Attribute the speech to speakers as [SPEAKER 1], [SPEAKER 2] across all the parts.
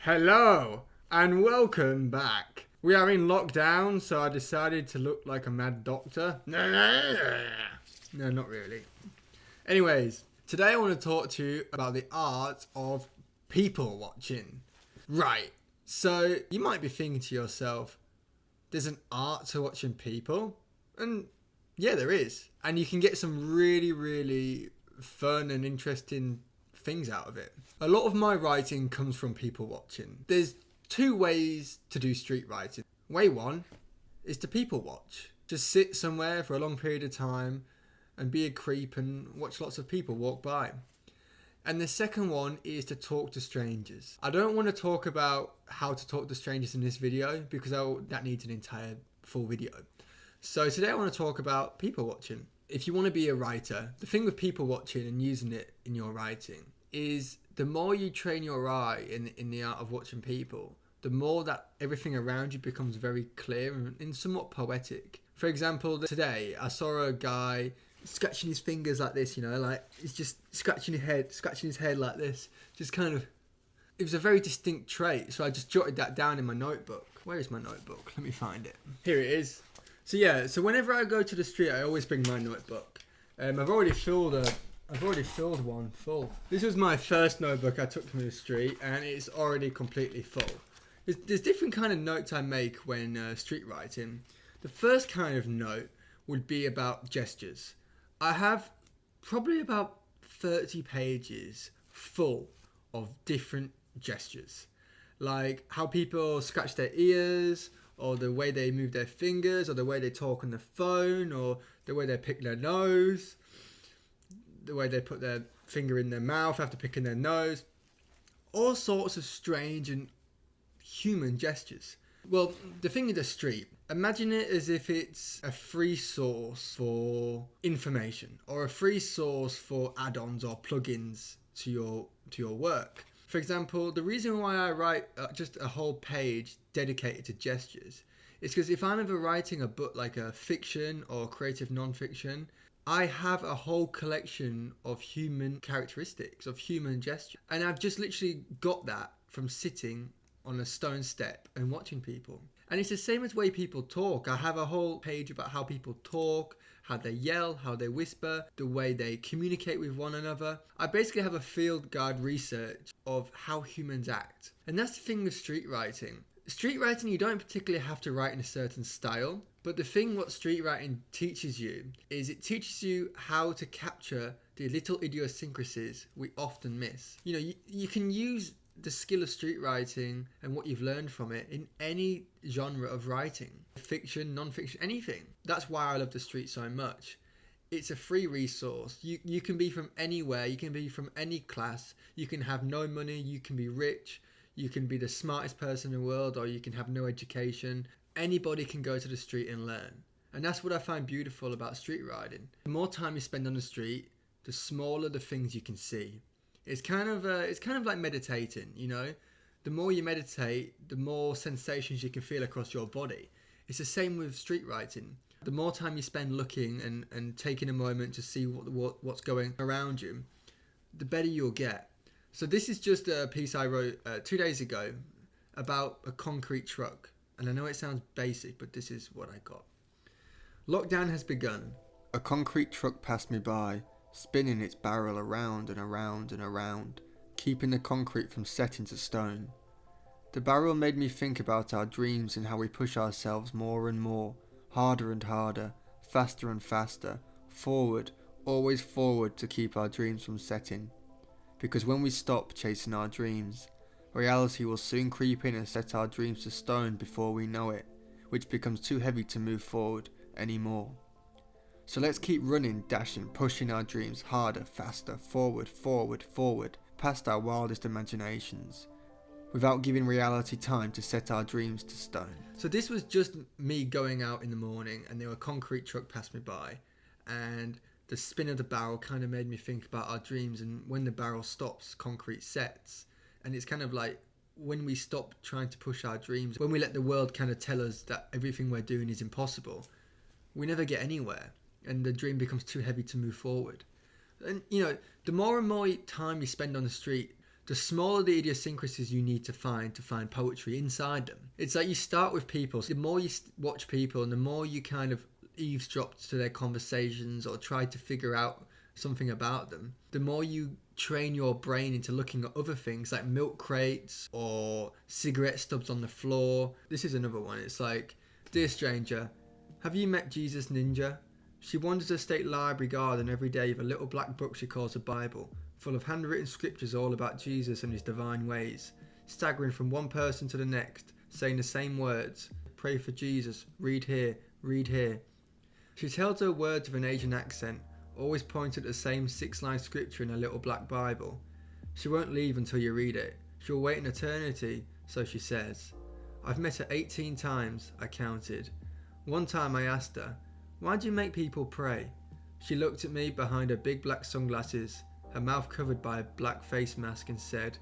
[SPEAKER 1] Hello and welcome back. We are in lockdown, so I decided to look like a mad doctor. No, not really. Anyways, today I want to talk to you about the art of people watching. Right, so you might be thinking to yourself, there's an art to watching people? And yeah, there is. And you can get some really fun and interesting things out of it. A lot of my writing comes from people watching. There's two ways to do street writing. Way one is to people watch. Just sit somewhere for a long period of time and be a creep and watch lots of people walk by. And the second one is to talk to strangers. I don't want to talk about how to talk to strangers in this video because that needs an entire full video. So today I want to talk about people watching. If you want to be a writer, the thing with people watching and using it in your writing is the more you train your eye in the art of watching people, the more that everything around you becomes very clear and somewhat poetic. For example, today I saw a guy scratching his fingers like this, like he's just scratching his head like this. Just kind of, it was a very distinct trait. So I just jotted that down in my notebook. Where is my notebook? Let me find it. Here it is. So whenever I go to the street, I always bring my notebook. I've already filled one full. This was my first notebook I took to the street, and it's already completely full. There's different kind of notes I make when street writing. The first kind of note would be about gestures. I have probably about 30 pages full of different gestures, like how people scratch their ears, or the way they move their fingers, or the way they talk on the phone, or the way they pick their nose, the way they put their finger in their mouth after picking their nose. All sorts of strange and human gestures. Well, the thing in the street, imagine it as if it's a free source for information, or a free source for add-ons or plugins to your work. For example, the reason why I write just a whole page dedicated to gestures is because if I'm ever writing a book like a fiction or creative non-fiction, I have a whole collection of human characteristics, of human gestures. And I've just literally got that from sitting on a stone step and watching people. And it's the same as the way people talk. I have a whole page about how people talk, how they yell, how they whisper, the way they communicate with one another. I basically have a field guide research of how humans act. And that's the thing with street writing. Street writing, you don't particularly have to write in a certain style, but the thing what street writing teaches you is it teaches you how to capture the little idiosyncrasies we often miss. You can use the skill of street writing and what you've learned from it in any genre of writing, fiction, non-fiction, anything. That's why I love the street so much. It's a free resource. You can be from anywhere, you can be from any class, you can have no money, you can be rich, you can be the smartest person in the world, or you can have no education. Anybody can go to the street and learn. And that's what I find beautiful about street riding. The more time you spend on the street, the smaller the things you can see. It's kind of like meditating, The more you meditate, the more sensations you can feel across your body. It's the same with street writing. The more time you spend looking and taking a moment to see what's going around you, the better you'll get. So this is just a piece I wrote 2 days ago about a concrete truck. And I know it sounds basic, but this is what I got. Lockdown has begun. A concrete truck passed me by, spinning its barrel around and around and around, keeping the concrete from setting to stone. The barrel made me think about our dreams and how we push ourselves more and more, harder and harder, faster and faster, forward, always forward to keep our dreams from setting. Because when we stop chasing our dreams, reality will soon creep in and set our dreams to stone before we know it, which becomes too heavy to move forward anymore. So let's keep running, dashing, pushing our dreams harder, faster, forward, forward, forward, past our wildest imaginations, without giving reality time to set our dreams to stone. So this was just me going out in the morning, and there were a concrete truck passed me by, and the spin of the barrel kind of made me think about our dreams, and when the barrel stops, concrete sets. And it's kind of like when we stop trying to push our dreams, when we let the world kind of tell us that everything we're doing is impossible, we never get anywhere. And the dream becomes too heavy to move forward. And the more and more time you spend on the street, the smaller the idiosyncrasies you need to find poetry inside them. It's like you start with people. So the more you watch people and the more you kind of eavesdrop to their conversations or try to figure out something about them, the more you train your brain into looking at other things like milk crates or cigarette stubs on the floor. This is another one. It's like, dear stranger, have you met Jesus Ninja? She wanders the state library garden every day with a little black book she calls a Bible, full of handwritten scriptures all about Jesus and his divine ways, staggering from one person to the next, saying the same words, pray for Jesus, read here, read here. She tells her words with an Asian accent, always pointing at the same 6-line scripture in her little black Bible. She won't leave until you read it. She'll wait an eternity, so she says. I've met her 18 times, I counted. One time I asked her, why do you make people pray? She looked at me behind her big black sunglasses, her mouth covered by a black face mask, and said,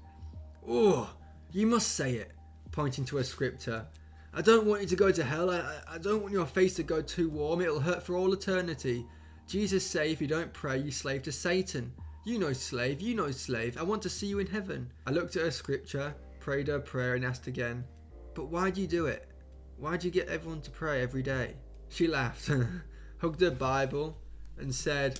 [SPEAKER 1] oh, you must say it, pointing to her scripture. I don't want you to go to hell. I don't want your face to go too warm. It'll hurt for all eternity. Jesus say if you don't pray, you slave to Satan. You know slave, you know slave. I want to see you in heaven. I looked at her scripture, prayed her prayer, and asked again, but why do you do it? Why do you get everyone to pray every day? She laughed, hugged her Bible, and said,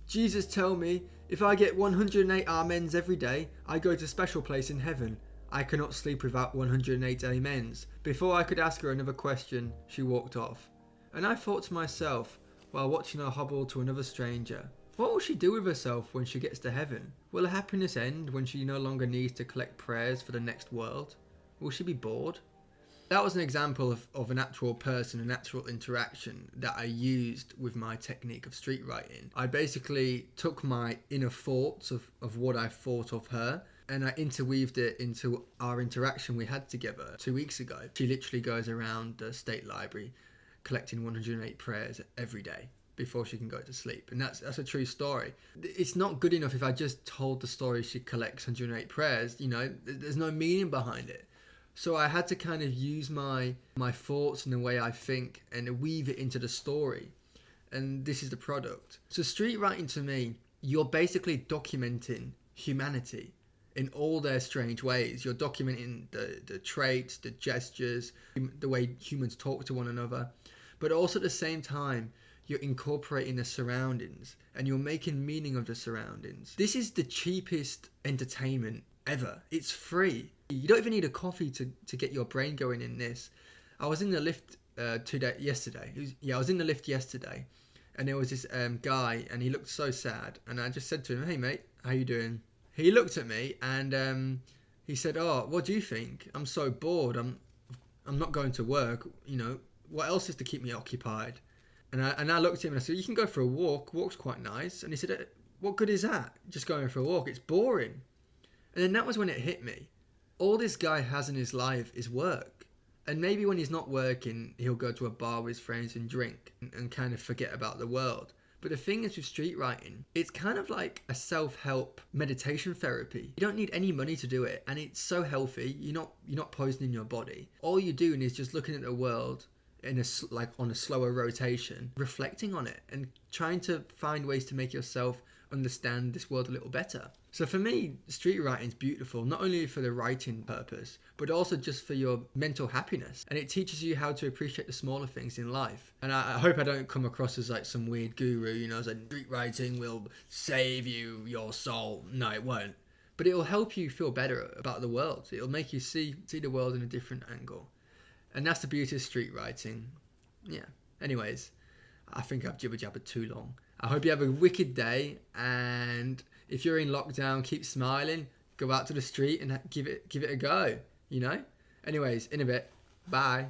[SPEAKER 1] Jesus tell me, if I get 108 amens every day, I go to a special place in heaven. I cannot sleep without 108 amens. Before I could ask her another question, she walked off. And I thought to myself, while watching her hobble to another stranger, what will she do with herself when she gets to heaven? Will her happiness end when she no longer needs to collect prayers for the next world? Will she be bored? That was an example of an actual person, an actual interaction that I used with my technique of street writing. I basically took my inner thoughts of what I thought of her, and I interweaved it into our interaction we had together 2 weeks ago. She literally goes around the state library collecting 108 prayers every day before she can go to sleep. And that's a true story. It's not good enough if I just told the story she collects 108 prayers. You know, there's no meaning behind it. So I had to kind of use my thoughts and the way I think and weave it into the story. And this is the product. So street writing to me, you're basically documenting humanity in all their strange ways. You're documenting the traits, the gestures, the way humans talk to one another. But also at the same time, you're incorporating the surroundings and you're making meaning of the surroundings. This is the cheapest entertainment ever. It's free. You don't even need a coffee to get your brain going in this. I was in the lift yesterday. I was in the lift yesterday, and there was this guy, and he looked so sad. And I just said to him, "Hey mate, how you doing?" He looked at me and he said, "Oh, what do you think? I'm so bored. I'm not going to work. You know, what else is to keep me occupied?" And I looked at him and I said, "You can go for a walk. Walk's quite nice." And he said, "What good is that? Just going for a walk. It's boring." And then that was when it hit me. All this guy has in his life is work. And maybe when he's not working, he'll go to a bar with his friends and drink and kind of forget about the world. But the thing is with street writing, it's kind of like a self-help meditation therapy. You don't need any money to do it, and it's so healthy. You're not poisoning your body. All you're doing is just looking at the world on a slower rotation, reflecting on it and trying to find ways to make yourself understand this world a little better. So for me, street writing is beautiful, not only for the writing purpose, but also just for your mental happiness. And it teaches you how to appreciate the smaller things in life. And I hope I don't come across as like some weird guru, you know, as like street writing will save your soul. No, it won't. But it will help you feel better about the world. It'll make you see the world in a different angle. And that's the beauty of street writing. Yeah. Anyways, I think I've jibber-jabbered too long. I hope you have a wicked day, and if you're in lockdown, keep smiling, go out to the street and give it a go, you know? Anyways, in a bit. Bye.